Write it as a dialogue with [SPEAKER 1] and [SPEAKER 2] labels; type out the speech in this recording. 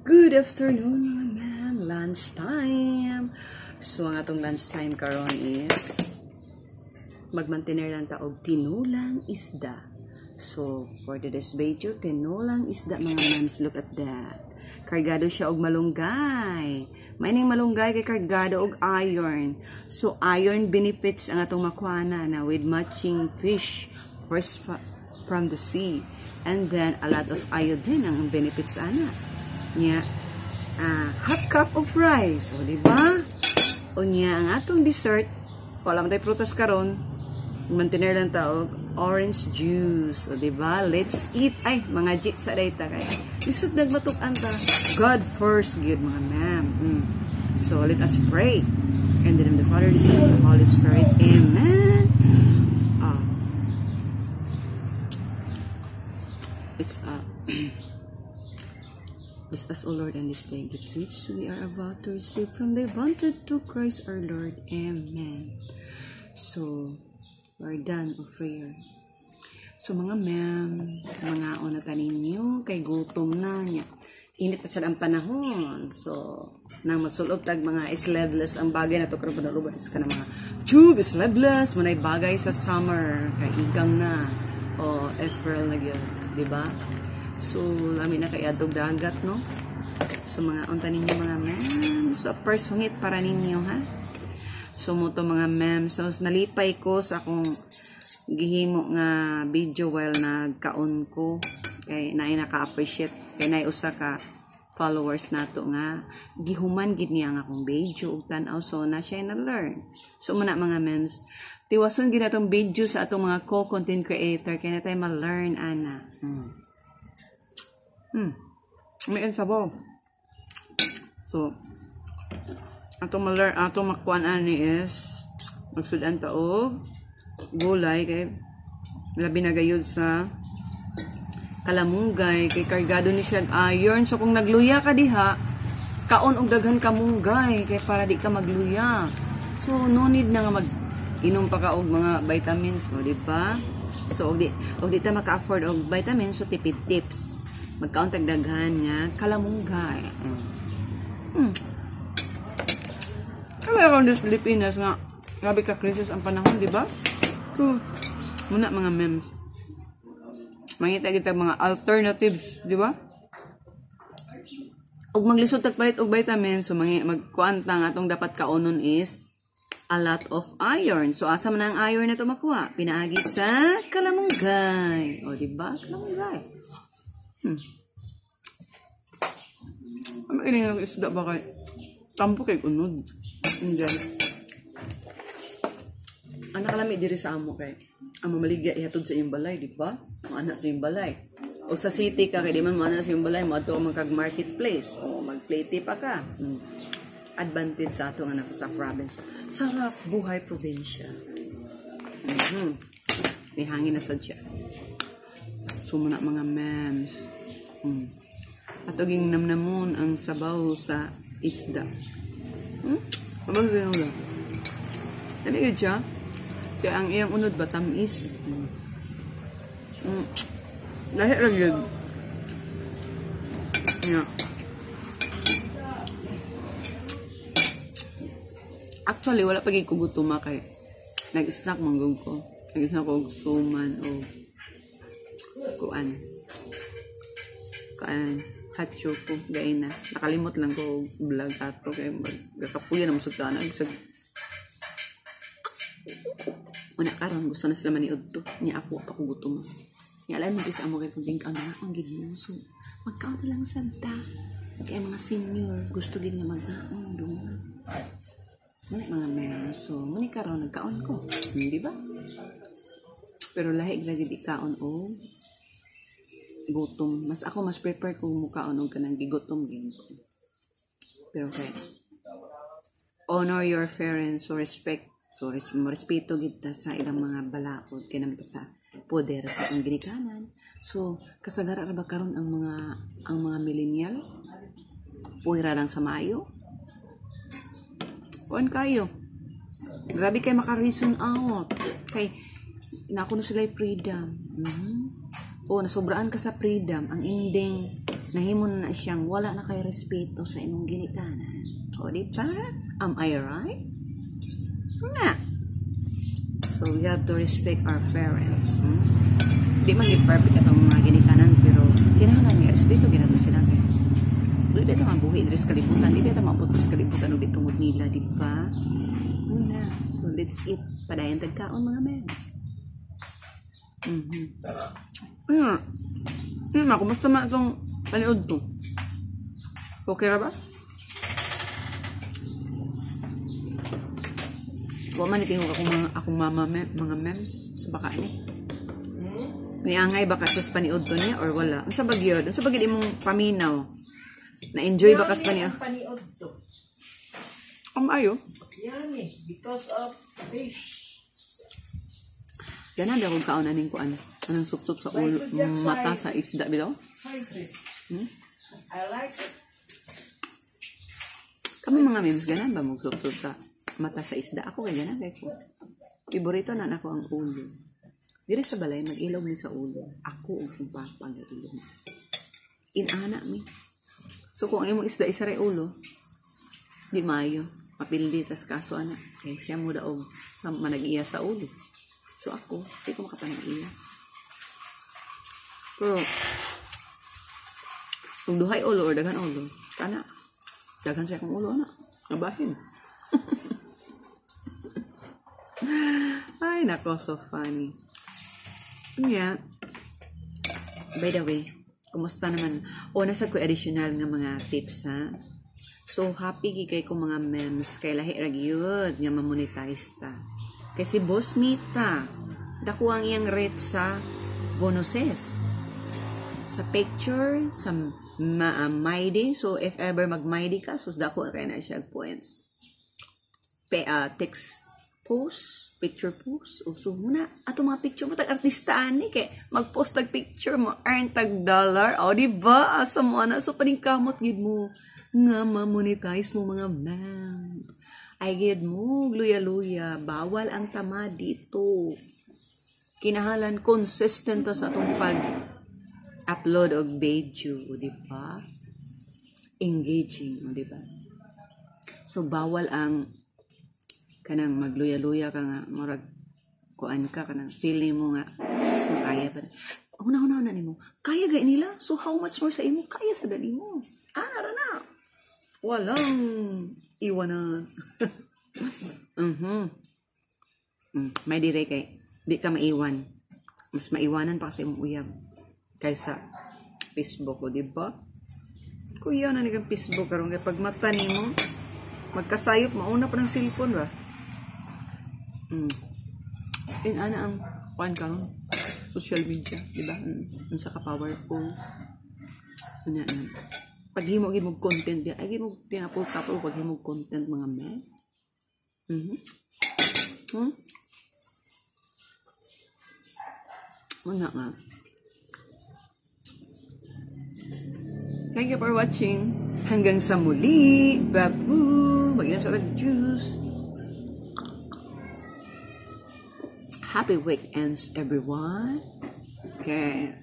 [SPEAKER 1] Good afternoon mga man, lunch time. So ang atong lunch time karon is magmantener lang ta og tinulang isda. So for today's video, tinulang isda mga mans, look at that. Kargado siya og malunggay. Maining malunggay kay kargado og iron. So iron benefits ang atong makuana na with matching fish fresh from the sea. And then a lot of iodine ang benefits ana. Nya half cup of rice, o diba? O nya ang atong dessert, wala man tay prutas karon, mantener lang ta og orange juice, o diba? Let's eat. Ay, mga jeep sa dayta kay isod nagbatuk-an ta. God first, good mga ma'am. So let us pray. And then the Father, the Son, and the Holy Spirit. Amen. Bless us, O Lord, and this day gifts which we are about to receive from thy bounty to Christ our Lord. Amen. So, we're done of prayer. So, mga ma'am, mga una taninyo, kay gutom na niya. Init na sa ang panahon. So, nang magsulob tag mga sleeveless ang bagay na to, karoon pa narubas ka na mga tube, sleeveless, manay bagay sa summer, kay igang na, o April na yun, diba? So, lami na kay adog dagat, no? So, mga unta ninyo mga ma'am. So, first hungit para ninyo, ha? So, mo to mga ma'am. So, nalipay ko sa akong gihimo nga video while nagkaon ko. Kay naay naka-appreciate. Kay naay usa ka followers nato nga gihuman gid niya nga akong video ug tan-aw, so na siya na-learn. So, muna mga ma'ams, tiwason gid atong video sa atong mga co-content creator kay na tayo ma-learn ana. May sabaw. So, atong maler, atong makuan ani is magsudan ta og gulay kay labi na gayud sa kalamunggay kay kargado ni siya iron. So kung nagluya ka diha, kaon og daghan ka munggay kay para di ka magluya. So no need na nga mag-inom pa ka og mga vitamins, o di ba? So og di ta maka-afford og vitamins, so tipid tips. Magkaon tag daghan nga kalamunggay. Kaya around this Pilipinas nga grabe ka krisis ang panahon, di ba? So, muna mga memes. Mangita kita mga alternatives, di ba? Ug maglisod tag palit og vitamins, so magkuan ta nga atong dapat kaonon is a lot of iron. So asa man ang iron na to makuha? Pinaagi sa kalamunggay. O di ba? Kalamunggay. Ano ini ng isda ba kay tampo kay unod? Indian. Anak kalami diri sa amo kay ang mamaligya ihatod sa iyong balay, di ba? Ang anak sa iyong balay. O sa city ka kay di man anak sa iyong balay, mo ato man kag marketplace o mag-play pa ka. Advantage sa atong anak sa province. Sarap buhay probinsya. May hangin na sad siya. So muna mga mams. At oging namnamon ang sabaw sa isda. Abang sinula. Namigid siya. Kaya ang iyang unod ba tamis. Lahi lang yun. Yeah. Actually, wala pagig ko gutuma kay nag-snack manggog ko. Nag-snack ko og suman o kuan hot choco gay na nakalimot lang ko vlog ato kay magkakapuyan ang musud na bisag una karon gusto na sila maniud to niya ako gutom niya alam mo sa amo kay kung ang ang gid mo, so magkaon lang santa kay mga senior gusto gid nga magkaon dong mga men. So muni karon nagkaon ko, di ba? Pero lahig lagi di kaon o gutom. Mas prefer kung mukaon og kanang gigutom din ko. Pero kay honor your parents, so respect. So respeto gid ta sa ilang mga balaod kay naman sa poder sa atong ginikanan. So kasagara ra ba karon ang mga millennial? Puwira lang sa maayo. Kuan kayo. Grabe kay maka-reason out. Kay nakuno sila freedom. O nasobraan ka sa freedom, ang ending nahimo na siyang wala na kay respeto sa imong ginikanan. O, di ba? Am I right? Na. So, we have to respect our parents. Di man yung perfect atong mga ginikanan, pero kinahanglan niya, respeto, ginato sila kayo. Di ba ito mabuhi, dres kalibutan, di ba ito mapot dres kalibutan, o ditungod nila, di ba? Na. So, let's eat. Padayan tagkaon, mga memes. Kumusta man itong paniod to? Okay ra ba? Wa man itingog akong mama mga memes sa baka ni. Niangay baka sa paniod to niya or wala? Unsa ba gyud? Unsa ba gyud imong paminaw? Na-enjoy ba kas paniod?
[SPEAKER 2] Paniod to.
[SPEAKER 1] Ayo.
[SPEAKER 2] Yan because of fish.
[SPEAKER 1] Ganun akong kaunan ning kuan. Anong sup-sup sa ulo, mata sa isda bitaw?
[SPEAKER 2] Sizes. I like it.
[SPEAKER 1] Kami mga memes ganun ba mong sup-sup sa mata sa isda? Ako kay ganun kay ko. Iborito na nako ang ulo. Dire sa balay mag-ilog ni sa ulo. Ako ang pagpapag ilog. Inana mi. So kung ang imong isda isa ray ulo, di maayo. Mapildi tas kaso ana. Kay siya mo daog sa manag-iya sa ulo. So ako, di ko makapanag-iya. Pero, kung duhay ulo or dagan ulo, kana, dagan siya kong ulo, na, nabahin. Ay, nako, so funny. Yeah. By the way, kumusta naman? Nasad ko additional nga mga tips, ha? So, happy gigay ko mga memes, kay lahi ragyod, nga mamonetize ta. Kasi Boss Mita, dako ang iyang rate sa bonuses. Sa picture, sa MyD. So, if ever mag-MyD ka, so dako kaya na siya points. Text post, picture post. So, muna, ato mga picture mo, tag-artistaan ni, kaya mag-post tag-picture mo, earn tag-dollar. O, diba? Asa mo, ana? So, paningkamot, gid mo, nga ma-monetize mo mga man. Ay, gid mo, luya-luya, bawal ang tama dito. Kinahalan consistent to sa atong pag-upload og video, o diba? Engaging, o diba? So, bawal ang kanang magluya-luya ka nga, marag kuan ka, kanang feeling mo nga, sus, makaya pa. Una-una na nimo, kaya gaya nila? So, how much more sa imo? Kaya sa dali mo. Ara na. Walang iwanan. May dire kay di ka maiwan. Mas maiwanan pa kasi imong uyab kaysa Facebook, o diba? Kuya na nigang Facebook karon kay pag mata nimo magkasayop mauna pa ng cellphone ba? Ana ang kuan karon social media, diba? Unsa ka powerful. Ana. Paghimo gid mo content dia, ay gid mo tinapol-tapol paghimo content mga men. Una nga. Thank you for watching. Hanggang sa muli. Babu. Mag-inom sa juice. Happy weekends, everyone. Okay.